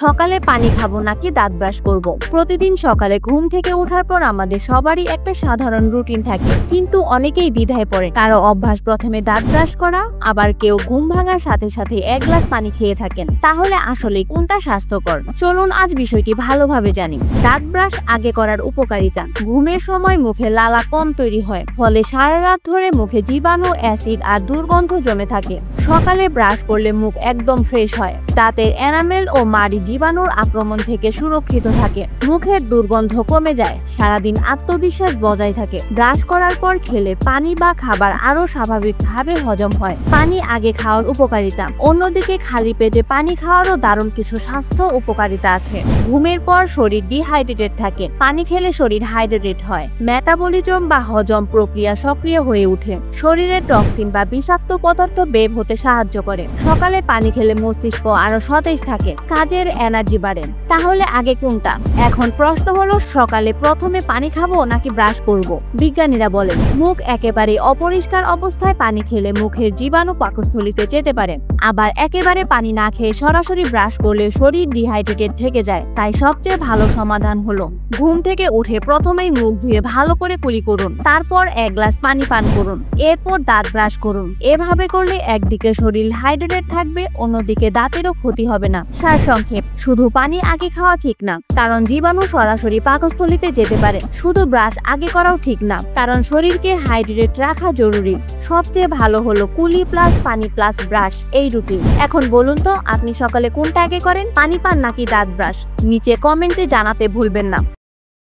সকালে পানি খাবো নাকি দাঁত ব্রাশ করব। প্রতিদিন সকালে ঘুম থেকে ওঠার পর আমাদের সবারই একটা সাধারণ রুটিন থাকে, কিন্তু অনেকেই দ্বিধায় পড়ে। কারো অভ্যাস প্রথমে দাঁত ব্রাশ করা, আবার কেউ ঘুম ভাঙার সাথে সাথে এক গ্লাস পানি খেয়ে থাকেন। তাহলে আসলে কোনটা স্বাস্থ্যকর? চলুন আজ বিষয়টি ভালোভাবে জানি। দাঁত ব্রাশ আগে করার উপকারিতা। ঘুমের সময় মুখে লালা কম তৈরি হয়, ফলে সারা রাত ধরে মুখে জীবাণু, অ্যাসিড আর দুর্গন্ধ জমে থাকে। সকালে ব্রাশ করলে মুখ একদম ফ্রেশ হয়, দাঁতের এনামেল ও মাড়ি জীবাণুর আক্রমণ থেকে সুরক্ষিত থাকে, মুখের দুর্গন্ধ কমে যায়, সারাদিন আত্মবিশ্বাস বজায় থাকে। ব্রাশ করার পর খেলে পানি বা খাবার আরো স্বাভাবিকভাবে হজম হয়। পানি আগে খাওয়ার উপকারিতা। অন্যদিকে খালি পেটে পানি খাওয়ারও দারুণ কিছু স্বাস্থ্য উপকারিতা আছে। ঘুমের পর শরীর ডিহাইড্রেটেড থাকে, পানি খেলে শরীর হাইড্রেটেড হয়, মেটাবলিজম বা হজম প্রক্রিয়া সক্রিয় হয়ে ওঠে, শরীরের টক্সিন বা বিষাক্ত পদার্থ বের হতে সাহায্য করে। সকালে পানি খেলে মস্তিষ্ক আরো সতেজ থাকে, কাজের এনার্জি বাড়ে। তাহলে আগে কোনটা? এখন প্রশ্ন হলো, সকালে প্রথমে পানি খাবো নাকি ব্রাশ করব? বিজ্ঞানীরা বলেন, মুখ একেবারে অপরিষ্কার অবস্থায় পানি খেলে মুখের জীবাণু পাকস্থলীতে যেতে পারে। আবার একেবারে পানি না খেয়ে সরাসরি ব্রাশ করলে শরীর ডিহাইড্রেটেড থেকে যায়। তাই সবচেয়ে ভালো সমাধান হলো, ঘুম থেকে উঠে প্রথমেই মুখ ধুয়ে ভালো করে কুলি করুন, তারপর এক গ্লাস পানি পান করুন, এরপর দাঁত ব্রাশ করুন। এভাবে করলে একদিকে শরীর হাইড্রেটেড থাকবে, অন্যদিকে দাঁতেরও ক্ষতি হবে না। সারসংক্ষেপ, শুধু পানি আগে খাওয়া ঠিক না, কারণ জীবাণু সরাসরি পাকস্থলীতে যেতে পারে। শুধু ব্রাশ আগে করাও ঠিক না, কারণ শরীরকে হাইড্রেট রাখা জরুরি। সবচেয়ে ভালো হলো কুলি প্লাস পানি প্লাস ব্রাশ এই রুটিন। এখন বলুন তো, আপনি সকালে কোনটা আগে করেন, পানি পান নাকি দাঁত ব্রাশ? নিচে কমেন্টে জানাতে ভুলবেন না।